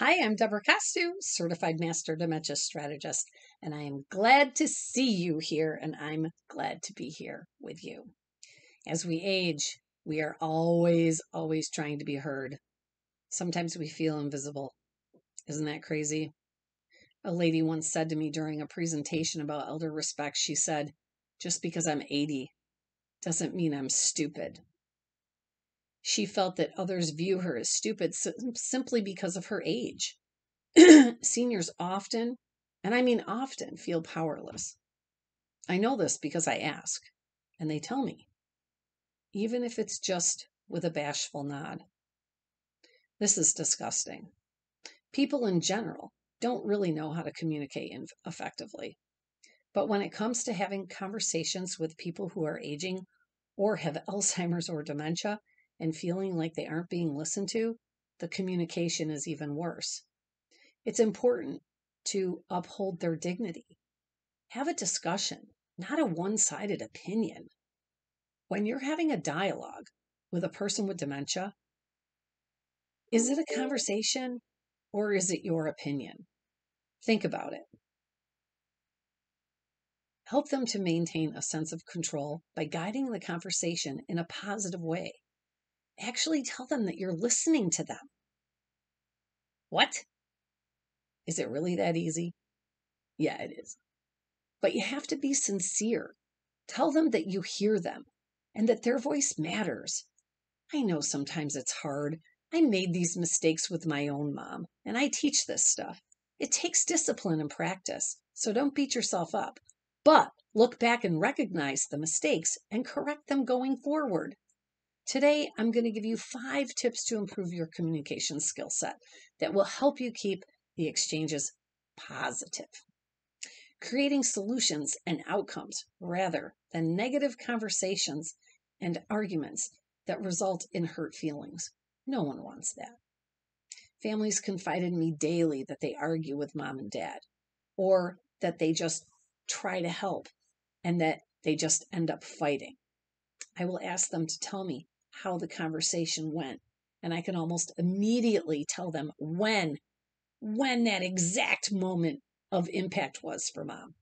Hi, I'm Debra, Certified Master Dementia Strategist, and I am glad to see you here, and I'm glad to be here with you. As we age, we are always trying to be heard. Sometimes we feel invisible. Isn't that crazy? A lady once said to me during a presentation about elder respect, she said, "Just because I'm 80 doesn't mean I'm stupid." She felt that others view her as stupid simply because of her age. Seniors often, and I mean often, feel powerless. I know this because I ask, and they tell me, even if it's just with a bashful nod. This is disgusting. People in general don't really know how to communicate effectively. But when it comes to having conversations with people who are aging or have Alzheimer's or dementia and feeling like they aren't being listened to, the communication is even worse. It's important to uphold their dignity. Have a discussion, not a one-sided opinion. When you're having a dialogue with a person with dementia, is it a conversation or is it your opinion? Think about it. Help them to maintain a sense of control by guiding the conversation in a positive way. Actually tell them that you're listening to them. What? Is it really that easy? Yeah, it is. But you have to be sincere. Tell them that you hear them and that their voice matters. I know sometimes it's hard. I made these mistakes with my own mom, and I teach this stuff. It takes discipline and practice, so don't beat yourself up. But look back and recognize the mistakes and correct them going forward. Today, I'm going to give you 5 tips to improve your communication skill set that will help you keep the exchanges positive. Creating solutions and outcomes rather than negative conversations and arguments that result in hurt feelings. No one wants that. Families confide in me daily that they argue with mom and dad, or that they just try to help and that they just end up fighting. I will ask them to tell me how the conversation went, and I can almost immediately tell them when that exact moment of impact was for mom.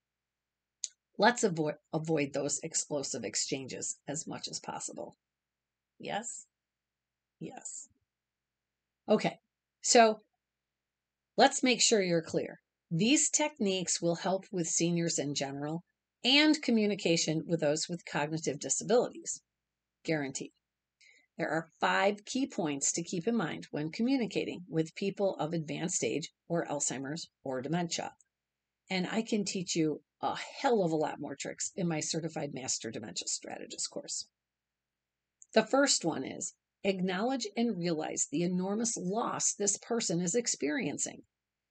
Let's avoid those explosive exchanges as much as possible. Yes? Yes. Okay, so let's make sure you're clear. These techniques will help with seniors in general and communication with those with cognitive disabilities. Guaranteed. There are 5 key points to keep in mind when communicating with people of advanced age or Alzheimer's or dementia. And I can teach you a hell of a lot more tricks in my Certified Master Dementia Strategist course. The first one is acknowledge and realize the enormous loss this person is experiencing.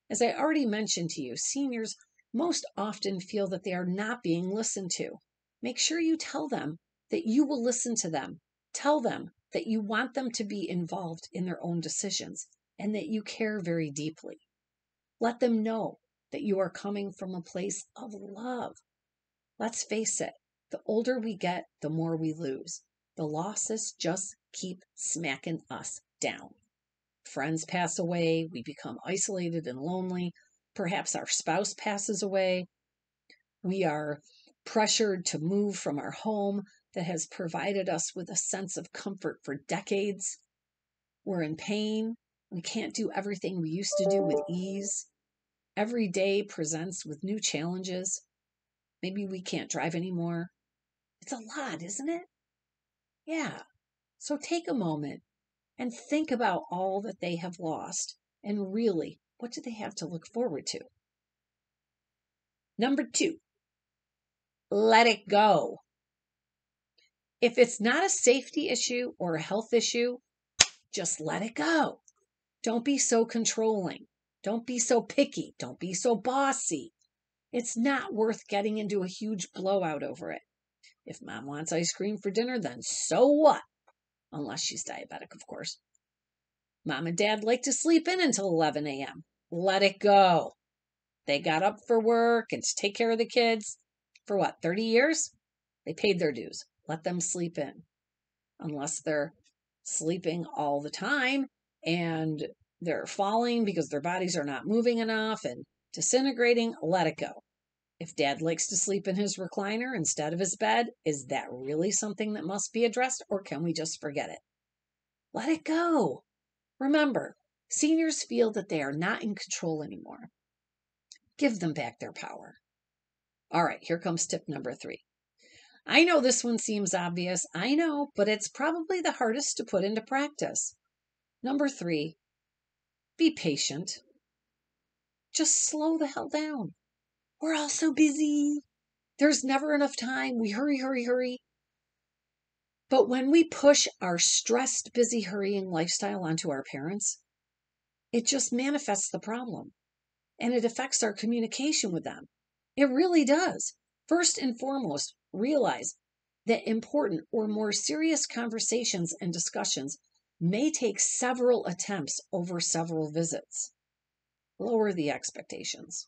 As I already mentioned to you, seniors most often feel that they are not being listened to. Make sure you tell them that you will listen to them. Tell them that you want them to be involved in their own decisions and that you care very deeply. Let them know that you are coming from a place of love. Let's face it, the older we get, the more we lose. The losses just keep smacking us down. Friends pass away, we become isolated and lonely. Perhaps our spouse passes away. We are pressured to move from our home that has provided us with a sense of comfort for decades. We're in pain. We can't do everything we used to do with ease. Every day presents with new challenges. Maybe we can't drive anymore. It's a lot, isn't it? Yeah. So take a moment and think about all that they have lost and really, what do they have to look forward to? Number 2, let it go. If it's not a safety issue or a health issue, just let it go. Don't be so controlling. Don't be so picky. Don't be so bossy. It's not worth getting into a huge blowout over it. If mom wants ice cream for dinner, then so what? Unless she's diabetic, of course. Mom and dad like to sleep in until 11 a.m. Let it go. They got up for work and to take care of the kids. For what, 30 years? They paid their dues. Let them sleep in. Unless they're sleeping all the time and they're falling because their bodies are not moving enough and disintegrating, let it go. If dad likes to sleep in his recliner instead of his bed, is that really something that must be addressed, or can we just forget it? Let it go. Remember, seniors feel that they are not in control anymore. Give them back their power. All right, here comes tip number 3. I know this one seems obvious. I know, but it's probably the hardest to put into practice. Number 3, be patient. Just slow the hell down. We're all so busy. There's never enough time. We hurry, hurry, hurry. But when we push our stressed, busy, hurrying lifestyle onto our parents, it just manifests the problem and it affects our communication with them. It really does. First and foremost, realize that important or more serious conversations and discussions may take several attempts over several visits. Lower the expectations.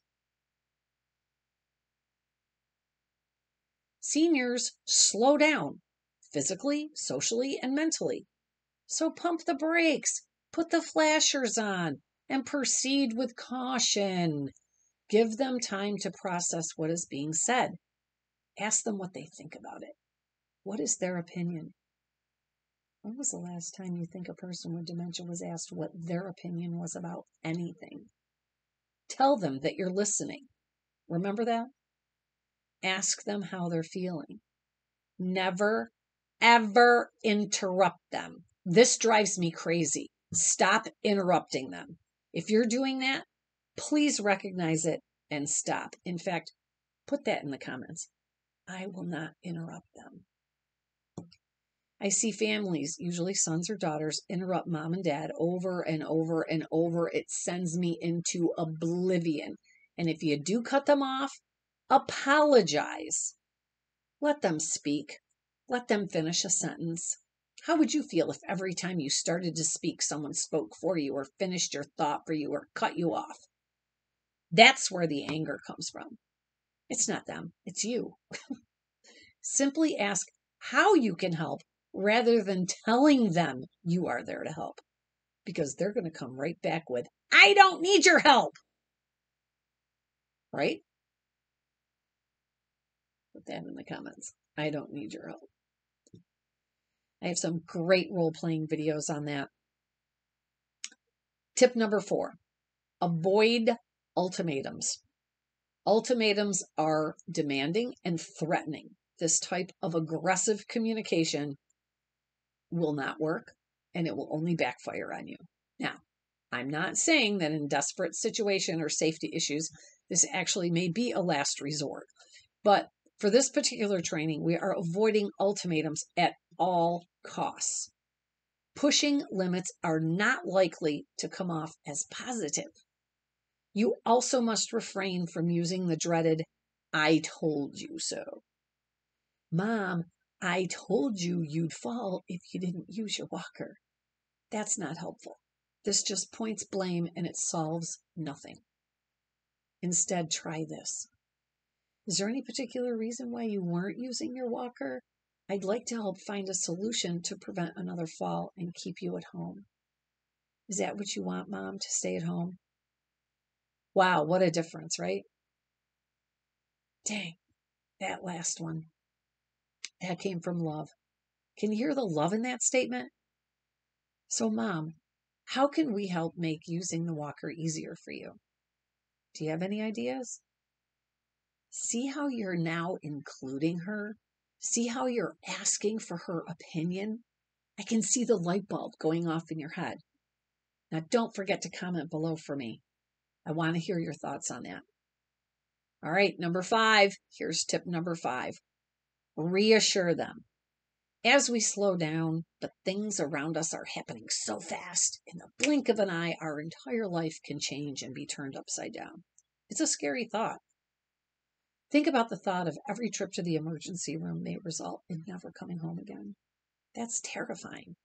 Seniors slow down physically, socially, and mentally. So pump the brakes, put the flashers on, and proceed with caution. Give them time to process what is being said. Ask them what they think about it. What is their opinion? When was the last time you think a person with dementia was asked what their opinion was about anything? Tell them that you're listening. Remember that? Ask them how they're feeling. Never, ever interrupt them. This drives me crazy. Stop interrupting them. If you're doing that, please recognize it and stop. In fact, put that in the comments. I will not interrupt them. I see families, usually sons or daughters, interrupt mom and dad over and over and over. It sends me into oblivion. And if you do cut them off, apologize. Let them speak. Let them finish a sentence. How would you feel if every time you started to speak, someone spoke for you or finished your thought for you or cut you off? That's where the anger comes from. It's not them, it's you. Simply ask how you can help rather than telling them you are there to help, because they're going to come right back with, I don't need your help. Right? Put that in the comments. I don't need your help. I have some great role-playing videos on that. Tip number 4, avoid ultimatums. Ultimatums are demanding and threatening. This type of aggressive communication will not work, and it will only backfire on you. Now, I'm not saying that in desperate situation or safety issues, this actually may be a last resort. But for this particular training, we are avoiding ultimatums at all costs. Pushing limits are not likely to come off as positive. You also must refrain from using the dreaded, I told you so. Mom, I told you you'd fall if you didn't use your walker. That's not helpful. This just points blame and it solves nothing. Instead, try this. Is there any particular reason why you weren't using your walker? I'd like to help find a solution to prevent another fall and keep you at home. Is that what you want, Mom, to stay at home? Wow, what a difference, right? Dang, that last one. That came from love. Can you hear the love in that statement? So, Mom, how can we help make using the walker easier for you? Do you have any ideas? See how you're now including her? See how you're asking for her opinion? I can see the light bulb going off in your head. Now, don't forget to comment below for me. I want to hear your thoughts on that. All right, number 5. Here's tip number 5. Reassure them. As we slow down, the things around us are happening so fast. In the blink of an eye, our entire life can change and be turned upside down. It's a scary thought. Think about the thought of every trip to the emergency room may result in never coming home again. That's terrifying.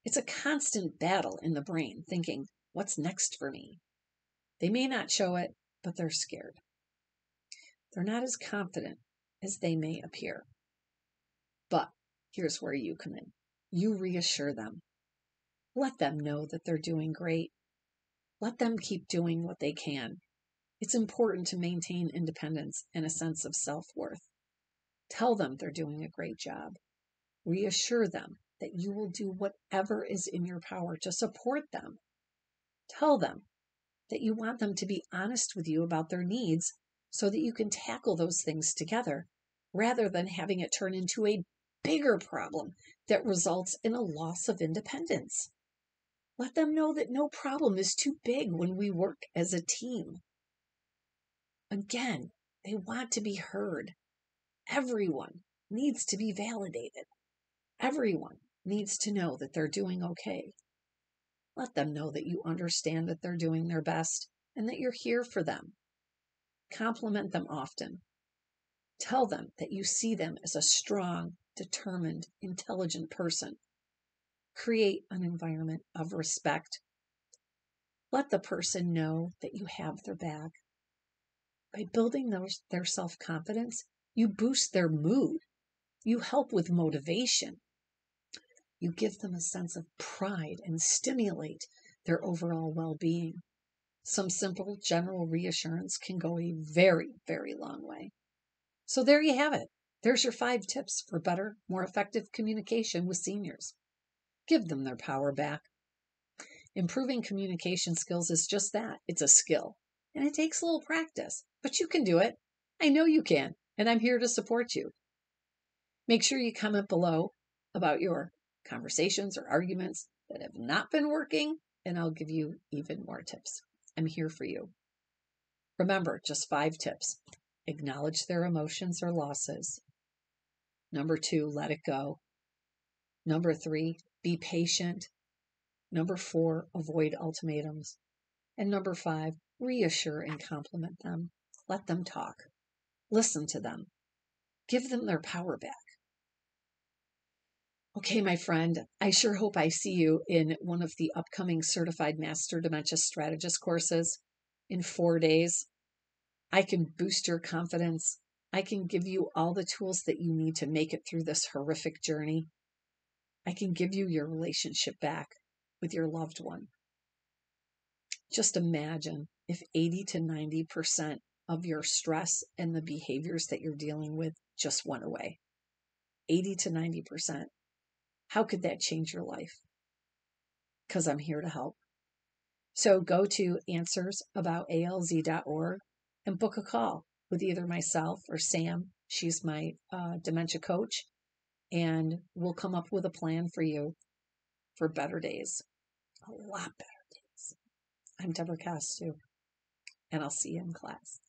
It's a constant battle in the brain, thinking, what's next for me? They may not show it, but they're scared. They're not as confident as they may appear. But here's where you come in. You reassure them. Let them know that they're doing great. Let them keep doing what they can. It's important to maintain independence and a sense of self-worth. Tell them they're doing a great job. Reassure them that you will do whatever is in your power to support them. Tell them that you want them to be honest with you about their needs so that you can tackle those things together rather than having it turn into a bigger problem that results in a loss of independence. Let them know that no problem is too big when we work as a team. Again, they want to be heard. Everyone needs to be validated. Everyone needs to know that they're doing okay. Let them know that you understand that they're doing their best and that you're here for them. Compliment them often. Tell them that you see them as a strong, determined, intelligent person. Create an environment of respect. Let the person know that you have their back. By building their self-confidence, you boost their mood. You help with motivation. You give them a sense of pride and stimulate their overall well-being. Some simple general reassurance can go a very, very long way. So there you have it. There's your 5 tips for better, more effective communication with seniors. Give them their power back. Improving communication skills is just that. It's a skill, and it takes a little practice, but you can do it. I know you can, and I'm here to support you. Make sure you comment below about your conversations or arguments that have not been working, and I'll give you even more tips. I'm here for you. Remember, just 5 tips. Acknowledge their emotions or losses. Number 2, let it go. Number 3, be patient. Number 4, avoid ultimatums. And number 5, reassure and compliment them. Let them talk. Listen to them. Give them their power back. Okay, my friend, I sure hope I see you in one of the upcoming Certified Master Dementia Strategist courses in 4 days. I can boost your confidence. I can give you all the tools that you need to make it through this horrific journey. I can give you your relationship back with your loved one. Just imagine if 80 to 90% of your stress and the behaviors that you're dealing with just went away. 80 to 90%. How could that change your life? Because I'm here to help. So go to answersaboutalz.org and book a call with either myself or Sam. She's my dementia coach, and we'll come up with a plan for you for better days, a lot better days. I'm Debra, and I'll see you in class.